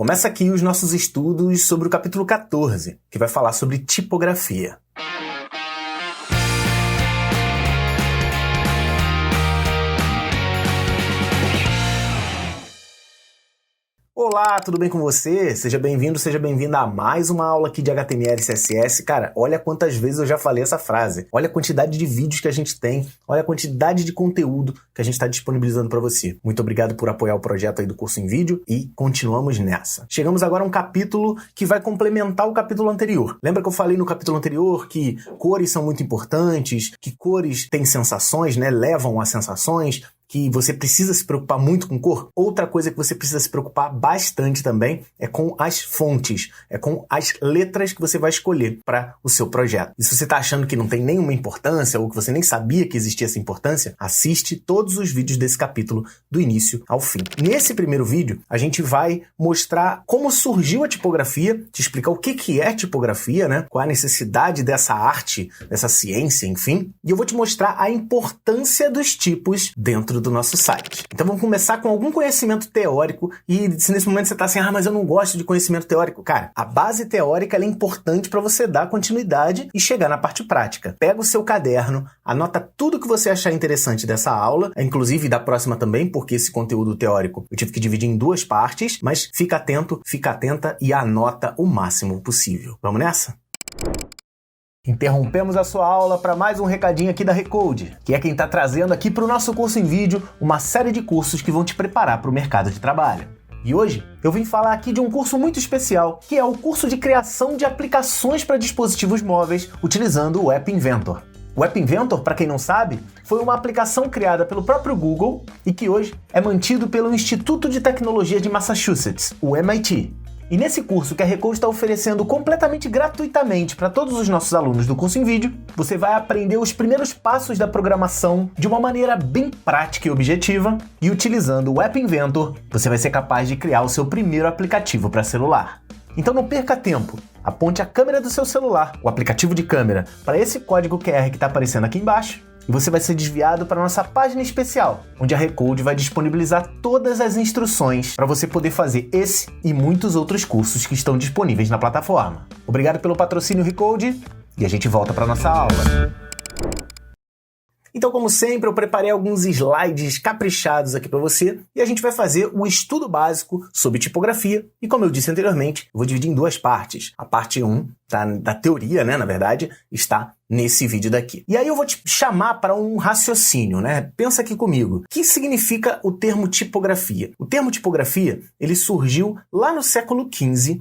Começa aqui os nossos estudos sobre o capítulo 14, que vai falar sobre tipografia. Olá, tudo bem com você? Seja bem-vindo, seja bem-vinda a mais uma aula aqui de HTML e CSS. Cara, olha quantas vezes eu já falei essa frase. Olha a quantidade de vídeos que a gente tem, olha a quantidade de conteúdo que a gente está disponibilizando para você. Muito obrigado por apoiar o projeto aí do curso em vídeo e continuamos nessa. Chegamos agora a um capítulo que vai complementar o capítulo anterior. Lembra que eu falei no capítulo anterior que cores são muito importantes, que cores têm sensações, né? Levam a sensações, que você precisa se preocupar muito com cor? Outra coisa que você precisa se preocupar bastante também é com as fontes, é com as letras que você vai escolher para o seu projeto. E se você está achando que não tem nenhuma importância ou que você nem sabia que existia essa importância, assiste todos os vídeos desse capítulo do início ao fim. Nesse primeiro vídeo, a gente vai mostrar como surgiu a tipografia, te explicar o que é tipografia, né? Qual a necessidade dessa arte, dessa ciência, enfim. E eu vou te mostrar a importância dos tipos dentro do nosso site. Então vamos começar com algum conhecimento teórico e se nesse momento você está assim, mas eu não gosto de conhecimento teórico. Cara, a base teórica ela é importante para você dar continuidade e chegar na parte prática. Pega o seu caderno, anota tudo que você achar interessante dessa aula, inclusive da próxima também, porque esse conteúdo teórico eu tive que dividir em duas partes, mas fica atento, fica atenta e anota o máximo possível. Vamos nessa? Interrompemos a sua aula para mais um recadinho aqui da Recode, que é quem está trazendo aqui para o nosso curso em vídeo uma série de cursos que vão te preparar para o mercado de trabalho. E hoje eu vim falar aqui de um curso muito especial, que é o curso de criação de aplicações para dispositivos móveis utilizando o App Inventor. O App Inventor, para quem não sabe, foi uma aplicação criada pelo próprio Google e que hoje é mantido pelo Instituto de Tecnologia de Massachusetts, o MIT. E nesse curso que a Recode está oferecendo completamente gratuitamente para todos os nossos alunos do curso em vídeo, você vai aprender os primeiros passos da programação de uma maneira bem prática e objetiva, e utilizando o App Inventor, você vai ser capaz de criar o seu primeiro aplicativo para celular. Então não perca tempo, aponte a câmera do seu celular, o aplicativo de câmera, para esse código QR que está aparecendo aqui embaixo, e você vai ser desviado para a nossa página especial, onde a Recode vai disponibilizar todas as instruções para você poder fazer esse e muitos outros cursos que estão disponíveis na plataforma. Obrigado pelo patrocínio Recode e a gente volta para a nossa aula. Então, como sempre, eu preparei alguns slides caprichados aqui para você e a gente vai fazer o estudo básico sobre tipografia e, como eu disse anteriormente, eu vou dividir em duas partes. A parte 1, da teoria, né, na verdade, está nesse vídeo daqui. E aí eu vou te chamar para um raciocínio, né? Pensa aqui comigo. O que significa o termo tipografia? O termo tipografia, ele surgiu lá no século XV,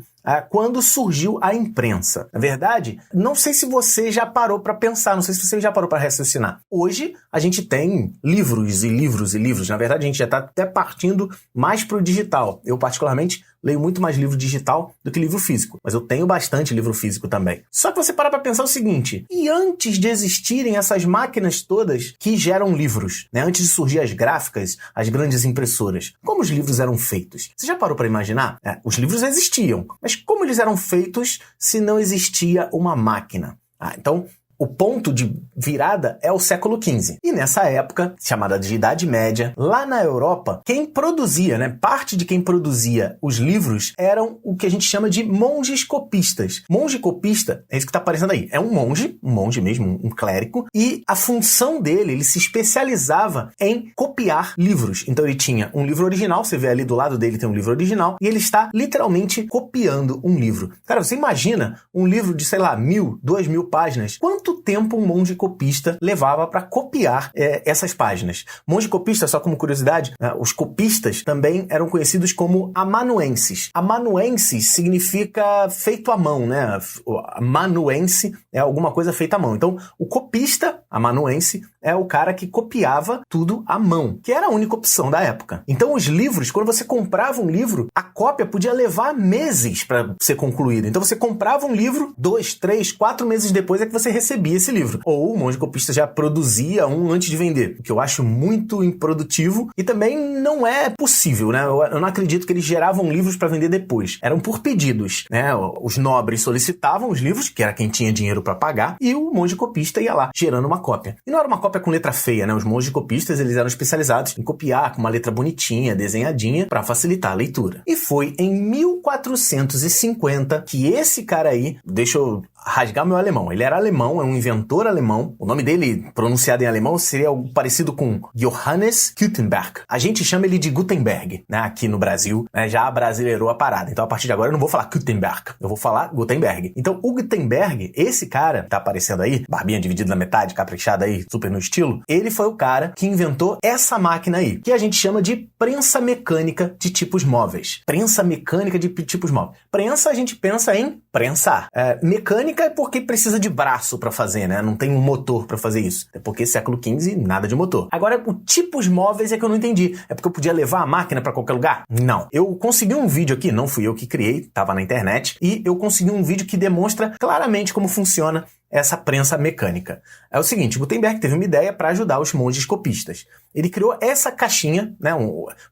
quando surgiu a imprensa. Na verdade, não sei se você já parou para pensar, não sei se você já parou para raciocinar. Hoje, a gente tem livros e livros e livros. Na verdade, a gente já está até partindo mais para o digital. Eu, particularmente, leio muito mais livro digital do que livro físico, mas eu tenho bastante livro físico também. Só que você para pensar o seguinte, e antes de existirem essas máquinas todas que geram livros, né? Antes de surgir as gráficas, as grandes impressoras, como os livros eram feitos? Você já parou para imaginar? Os livros existiam, mas como eles eram feitos se não existia uma máquina? Então, o ponto de virada é o século XV. E nessa época, chamada de Idade Média, lá na Europa, quem produzia, né, parte de quem produzia os livros eram o que a gente chama de monges copistas. Monge copista é isso que está aparecendo aí. É um monge mesmo, um clérigo, e a função dele, ele se especializava em copiar livros. Então ele tinha um livro original, você vê ali do lado dele tem um livro original, e ele está literalmente copiando um livro. Cara, você imagina um livro de, sei lá, 1.000, 2.000 páginas? Quanto tempo um monge copista levava para copiar essas páginas? Monge copista, só como curiosidade, os copistas também eram conhecidos como amanuenses. Amanuenses significa feito à mão, né? Amanuense é alguma coisa feita à mão. Então, o copista, amanuense, é o cara que copiava tudo à mão, que era a única opção da época. Então, os livros, quando você comprava um livro, a cópia podia levar meses para ser concluída. Então, você comprava um livro, 2, 3, 4 meses depois é que você recebia esse livro. Ou o monge copista já produzia um antes de vender, o que eu acho muito improdutivo e também não é possível, né? Eu não acredito que eles geravam livros para vender depois. Eram por pedidos, né? Os nobres solicitavam os livros, que era quem tinha dinheiro para pagar, e o monge copista ia lá, gerando uma cópia. E não era uma cópia cópia com letra feia, né? Os monges copistas, eles eram especializados em copiar com uma letra bonitinha, desenhadinha, para facilitar a leitura. E foi em 1450 que esse cara aí, deixa eu rasgar meu alemão, ele era alemão, é um inventor alemão, o nome dele, pronunciado em alemão, seria algo parecido com Johannes Gutenberg. A gente chama ele de Gutenberg, né? Aqui no Brasil, né? Já abrasileirou a parada. Então, a partir de agora, eu não vou falar Gutenberg, eu vou falar Gutenberg. Então, o Gutenberg, esse cara, tá aparecendo aí, barbinha dividida na metade, caprichada aí, super no estilo, ele foi o cara que inventou essa máquina aí, que a gente chama de prensa mecânica de tipos móveis. Prensa mecânica de tipos móveis. Prensa, a gente pensa em prensar. Mecânica é porque precisa de braço para fazer, né? Não tem um motor para fazer isso. É porque século XV, nada de motor. Agora, o tipos móveis é que eu não entendi. É porque eu podia levar a máquina para qualquer lugar? Não. Eu consegui um vídeo aqui, não fui eu que criei, tava na internet, e eu consegui um vídeo que demonstra claramente como funciona essa prensa mecânica. É o seguinte, Gutenberg teve uma ideia para ajudar os monges copistas. Ele criou essa caixinha, né,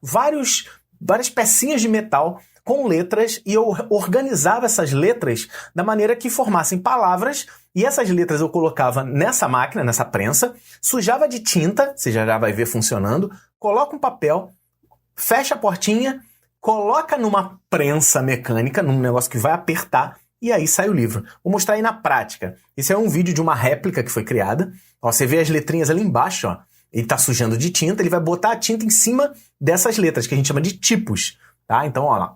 várias pecinhas de metal com letras, e eu organizava essas letras da maneira que formassem palavras, e essas letras eu colocava nessa máquina, nessa prensa, sujava de tinta, você já vai ver funcionando, coloca um papel, fecha a portinha, coloca numa prensa mecânica, num negócio que vai apertar, e aí sai o livro. Vou mostrar aí na prática. Esse é um vídeo de uma réplica que foi criada. Ó, você vê as letrinhas ali embaixo, ó. Ele está sujando de tinta, ele vai botar a tinta em cima dessas letras, que a gente chama de tipos. Tá? Então, ó lá.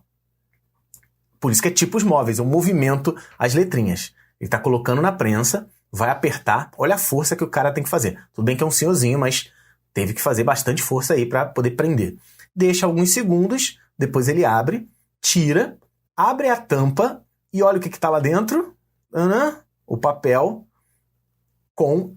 Por isso que é tipos móveis, eu movimento as letrinhas. Ele está colocando na prensa, vai apertar. Olha a força que o cara tem que fazer. Tudo bem que é um senhorzinho, mas teve que fazer bastante força aí para poder prender. Deixa alguns segundos, depois ele abre, tira, abre a tampa e olha o que está lá dentro. O papel com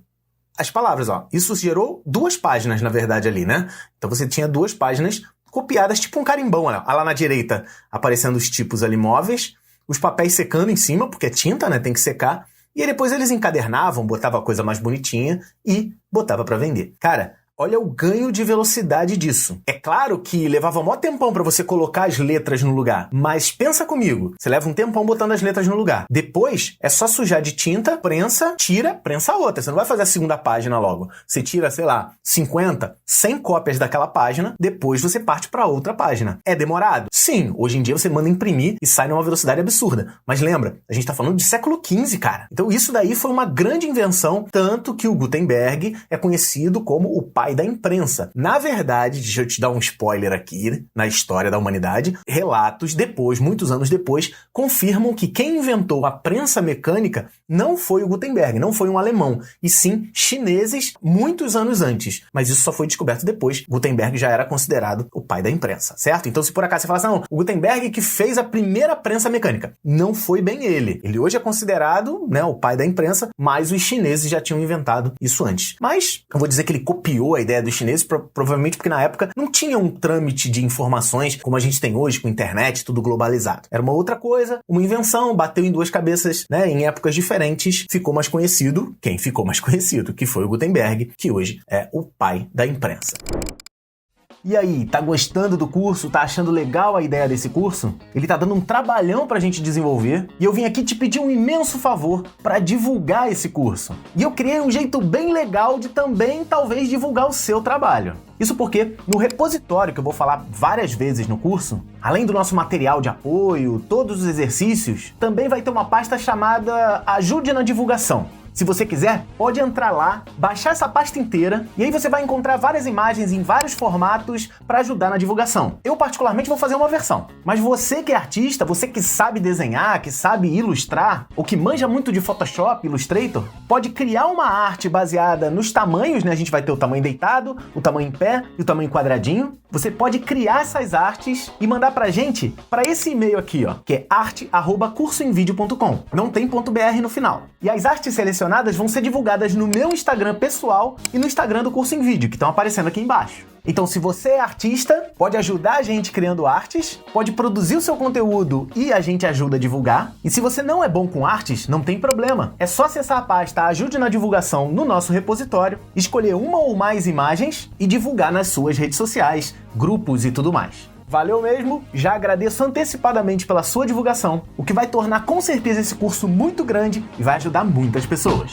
as palavras. Ó. Isso gerou 2 páginas, na verdade, ali, né? Então você tinha 2 páginas copiadas, tipo um carimbão. Olha lá na direita, aparecendo os tipos ali móveis, os papéis secando em cima, porque é tinta, né? Tem que secar. E aí depois eles encadernavam, botavam a coisa mais bonitinha e botava para vender. Cara, olha o ganho de velocidade disso. É claro que levava mó tempão para você colocar as letras no lugar, mas pensa comigo, você leva um tempão botando as letras no lugar. Depois, é só sujar de tinta, prensa, tira, prensa outra. Você não vai fazer a segunda página logo. Você tira, sei lá, 50, 100 cópias daquela página, depois você parte para outra página. É demorado? Sim, hoje em dia você manda imprimir e sai numa velocidade absurda. Mas lembra, a gente tá falando de século XV, cara. Então isso daí foi uma grande invenção, tanto que o Gutenberg é conhecido como o pai da imprensa. Na verdade, deixa eu te dar um spoiler aqui, na história da humanidade, relatos depois, muitos anos depois, confirmam que quem inventou a prensa mecânica não foi o Gutenberg, não foi um alemão, e sim chineses muitos anos antes. Mas isso só foi descoberto depois. Gutenberg já era considerado o pai da imprensa, certo? Então se por acaso você fala assim, não, o Gutenberg que fez a primeira prensa mecânica. Não foi bem ele. Ele hoje é considerado, né, o pai da imprensa, mas os chineses já tinham inventado isso antes. Mas eu vou dizer que ele copiou a ideia dos chineses, provavelmente porque na época não tinha um trâmite de informações como a gente tem hoje, com internet, tudo globalizado. Era uma outra coisa, uma invenção, bateu em 2 cabeças, né, em épocas diferentes, ficou mais conhecido, quem ficou mais conhecido, que foi o Gutenberg, que hoje é o pai da imprensa. E aí, tá gostando do curso? Tá achando legal a ideia desse curso? Ele tá dando um trabalhão pra gente desenvolver e eu vim aqui te pedir um imenso favor para divulgar esse curso. E eu criei um jeito bem legal de também, talvez, divulgar o seu trabalho. Isso porque no repositório, que eu vou falar várias vezes no curso, além do nosso material de apoio, todos os exercícios, também vai ter uma pasta chamada Ajude na Divulgação. Se você quiser, pode entrar lá, baixar essa pasta inteira e aí você vai encontrar várias imagens em vários formatos para ajudar na divulgação. Eu particularmente vou fazer uma versão, mas você que é artista, você que sabe desenhar, que sabe ilustrar, ou que manja muito de Photoshop, Illustrator, pode criar uma arte baseada nos tamanhos, né? A gente vai ter o tamanho deitado, o tamanho em pé e o tamanho quadradinho. Você pode criar essas artes e mandar pra gente para esse e-mail aqui, ó, que é arte@cursoemvideo.com. Não tem .br no final. E as artes selecionadas vão ser divulgadas no meu Instagram pessoal e no Instagram do Curso em Vídeo, que estão aparecendo aqui embaixo. Então, se você é artista, pode ajudar a gente criando artes, pode produzir o seu conteúdo e a gente ajuda a divulgar. E se você não é bom com artes, não tem problema. É só acessar a pasta Ajude na Divulgação no nosso repositório, escolher uma ou mais imagens e divulgar nas suas redes sociais, grupos e tudo mais. Valeu mesmo, já agradeço antecipadamente pela sua divulgação, o que vai tornar com certeza esse curso muito grande e vai ajudar muitas pessoas.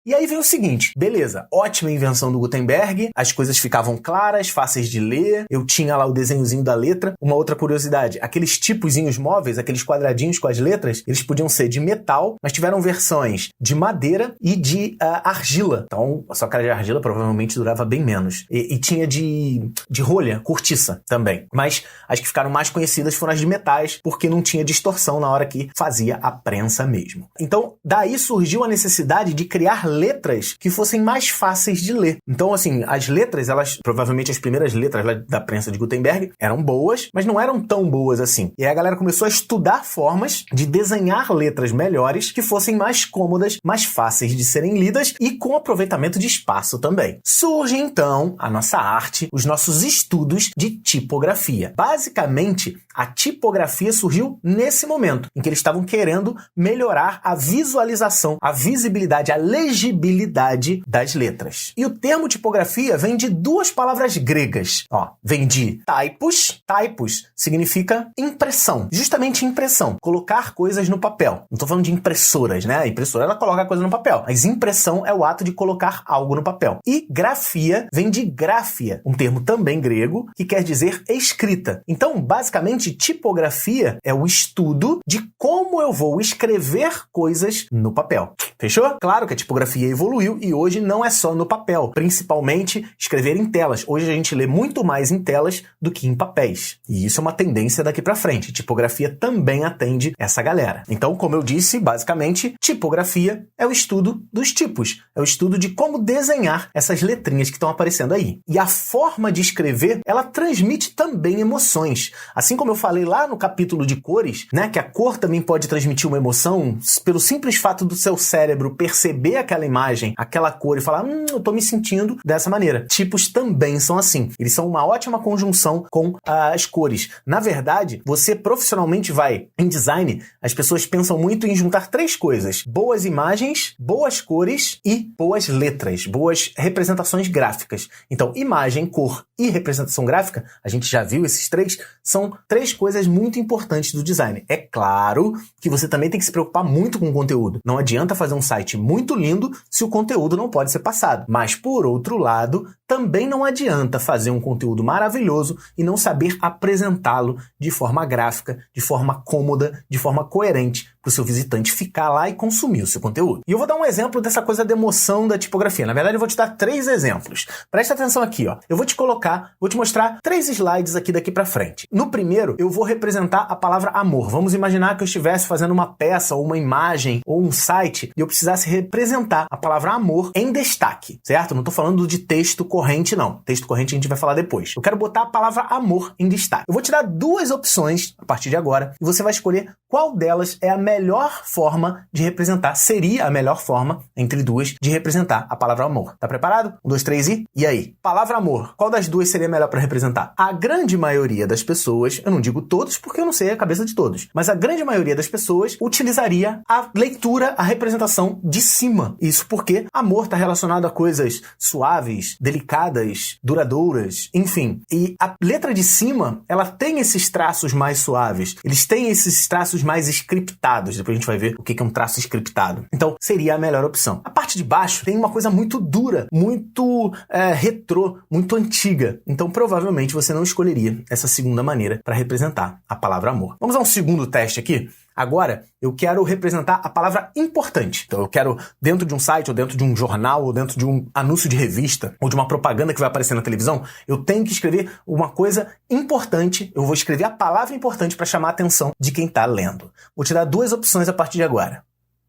E aí vem o seguinte, beleza, ótima invenção do Gutenberg, as coisas ficavam claras, fáceis de ler, eu tinha lá o desenhozinho da letra. Uma outra curiosidade, aqueles tipozinhos móveis, aqueles quadradinhos com as letras, eles podiam ser de metal, mas tiveram versões de madeira e de argila. Então, a sua cara de argila provavelmente durava bem menos. E tinha de rolha, cortiça também. Mas as que ficaram mais conhecidas foram as de metais, porque não tinha distorção na hora que fazia a prensa mesmo. Então, daí surgiu a necessidade de criar letras que fossem mais fáceis de ler. Então, assim, as letras, elas, provavelmente as primeiras letras lá da prensa de Gutenberg eram boas, mas não eram tão boas assim. E aí a galera começou a estudar formas de desenhar letras melhores que fossem mais cômodas, mais fáceis de serem lidas e com aproveitamento de espaço também. Surge, então, a nossa arte, os nossos estudos de tipografia. Basicamente, a tipografia surgiu nesse momento, em que eles estavam querendo melhorar a visualização, a visibilidade, a legibilidade das letras. E o termo tipografia vem de duas palavras gregas. Vem de typos. Typos significa impressão. Justamente impressão. Colocar coisas no papel. Não estou falando de impressoras, né? A impressora, ela coloca a coisa no papel. Mas impressão é o ato de colocar algo no papel. E grafia vem de grafia, um termo também grego, que quer dizer escrita. Então, basicamente, tipografia é o estudo de como eu vou escrever coisas no papel. Fechou? Claro que a tipografia evoluiu e hoje não é só no papel, principalmente escrever em telas. Hoje a gente lê muito mais em telas do que em papéis. E isso é uma tendência daqui pra frente. Tipografia também atende essa galera. Então, como eu disse, basicamente, tipografia é o estudo dos tipos. É o estudo de como desenhar essas letrinhas que estão aparecendo aí. E a forma de escrever, ela transmite também emoções. Assim como eu falei lá no capítulo de cores, né, que a cor também pode transmitir uma emoção pelo simples fato do seu cérebro perceber aquela imagem, aquela cor e falar, eu tô me sentindo dessa maneira. Tipos também são assim. Eles são uma ótima conjunção com as cores. Na verdade, você profissionalmente vai em design, as pessoas pensam muito em juntar três coisas: boas imagens, boas cores e boas letras, boas representações gráficas. Então, imagem, cor e representação gráfica, a gente já viu esses três, são três coisas muito importantes do design. É claro que você também tem que se preocupar muito com o conteúdo. Não adianta fazer um site muito lindo se o conteúdo não pode ser passado. Mas, por outro lado, também não adianta fazer um conteúdo maravilhoso e não saber apresentá-lo de forma gráfica, de forma cômoda, de forma coerente, para o seu visitante ficar lá e consumir o seu conteúdo. E eu vou dar um exemplo dessa coisa da emoção da tipografia. Na verdade, eu vou te dar 3 exemplos. Presta atenção aqui, ó. Eu vou te mostrar 3 slides aqui daqui para frente. No primeiro, eu vou representar a palavra amor. Vamos imaginar que eu estivesse fazendo uma peça, ou uma imagem, ou um site, e eu precisasse representar a palavra amor em destaque, certo? Não estou falando de texto corrente, não. Texto corrente a gente vai falar depois. Eu quero botar a palavra amor em destaque. Eu vou te dar 2 opções a partir de agora, e você vai escolher qual delas é a melhor forma de representar, seria a melhor forma, entre duas, de representar a palavra amor. Tá preparado? 1, 2, 3 e aí? Palavra amor, qual das duas seria melhor para representar? A grande maioria das pessoas, eu não digo todos porque eu não sei a cabeça de todos, mas a grande maioria das pessoas utilizaria a leitura, a representação de cima. Isso porque amor está relacionado a coisas suaves, delicadas, duradouras, enfim. E a letra de cima, ela tem esses traços mais suaves, eles têm esses traços mais scriptados. Depois a gente vai ver o que é um traço scriptado. Então, seria a melhor opção. A parte de baixo tem uma coisa muito dura, muito retrô, muito antiga. Então, provavelmente, você não escolheria essa segunda maneira para representar a palavra amor. Vamos a um segundo teste aqui? Agora, eu quero representar a palavra importante. Então, eu quero, dentro de um site, ou dentro de um jornal, ou dentro de um anúncio de revista, ou de uma propaganda que vai aparecer na televisão, eu tenho que escrever uma coisa importante. Eu vou escrever a palavra importante para chamar a atenção de quem está lendo. Vou te dar 2 opções a partir de agora.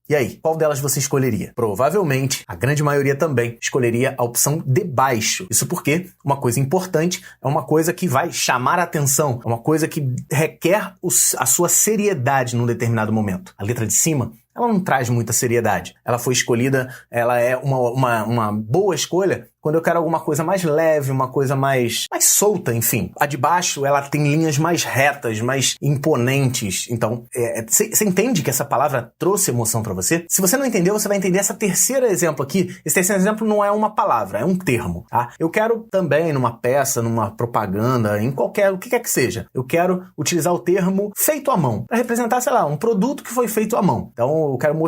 E aí, qual delas você escolheria? Provavelmente, a grande maioria também escolheria a opção de baixo. Isso porque uma coisa importante é uma coisa que vai chamar a atenção, é uma coisa que requer a sua seriedade num determinado momento. A letra de cima, ela não traz muita seriedade. Ela foi escolhida, ela é uma boa escolha quando eu quero alguma coisa mais leve, uma coisa mais solta, enfim. A de baixo, ela tem linhas mais retas, mais imponentes. Então, você entende que essa palavra trouxe emoção pra você? Se você não entendeu, você vai entender esse terceiro exemplo aqui. Esse terceiro exemplo não é uma palavra, é um termo, tá? Eu quero também, numa peça, numa propaganda, em qualquer, o que quer que seja, eu quero utilizar o termo feito à mão, para representar, sei lá, um produto que foi feito à mão. Então, eu quero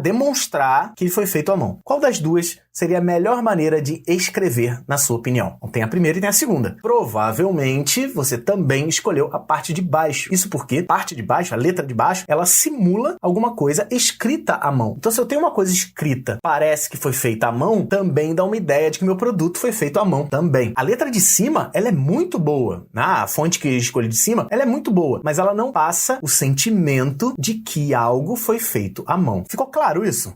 demonstrar que foi feito à mão. Qual das duas seria a melhor maneira de escrever, na sua opinião? Então, tem a primeira e tem a segunda. Provavelmente, você também escolheu a parte de baixo. Isso porque a parte de baixo, a letra de baixo, ela simula alguma coisa escrita à mão. Então, se eu tenho uma coisa escrita, parece que foi feita à mão, também dá uma ideia de que meu produto foi feito à mão também. A letra de cima, ela é muito boa. A fonte que eu escolhi de cima, ela é muito boa, mas ela não passa o sentimento de que algo foi feito à mão. Ficou claro isso?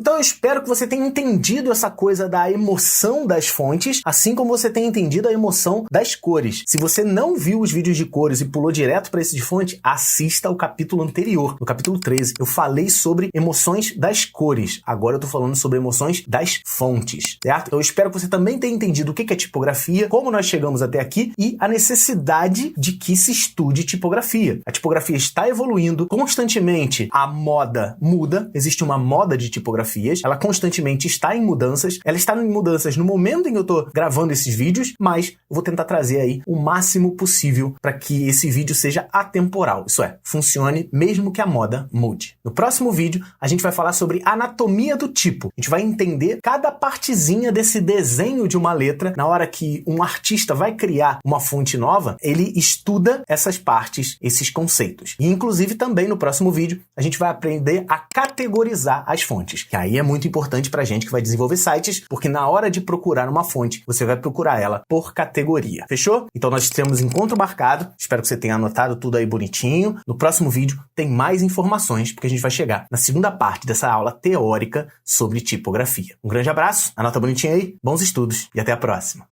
Então eu espero que você tenha entendido essa coisa da emoção das fontes, assim como você tenha entendido a emoção das cores. Se você não viu os vídeos de cores e pulou direto para esse de fonte, assista o capítulo anterior, no capítulo 13. Eu falei sobre emoções das cores. Agora eu tô falando sobre emoções das fontes, certo? Eu espero que você também tenha entendido o que é tipografia, como nós chegamos até aqui e a necessidade de que se estude tipografia. A tipografia está evoluindo constantemente. A moda muda, existe uma moda de tipografia. Ela constantemente está em mudanças, ela está em mudanças no momento em que eu estou gravando esses vídeos, mas eu vou tentar trazer aí o máximo possível para que esse vídeo seja atemporal, isso é, funcione mesmo que a moda mude. No próximo vídeo, a gente vai falar sobre anatomia do tipo. A gente vai entender cada partezinha desse desenho de uma letra. Na hora que um artista vai criar uma fonte nova, ele estuda essas partes, esses conceitos. E inclusive também no próximo vídeo, a gente vai aprender a categorizar as fontes. Que aí é muito importante pra gente que vai desenvolver sites, porque na hora de procurar uma fonte, você vai procurar ela por categoria. Fechou? Então nós temos encontro marcado. Espero que você tenha anotado tudo aí bonitinho. No próximo vídeo tem mais informações, porque a gente vai chegar na segunda parte dessa aula teórica sobre tipografia. Um grande abraço, anota bonitinho aí, bons estudos e até a próxima.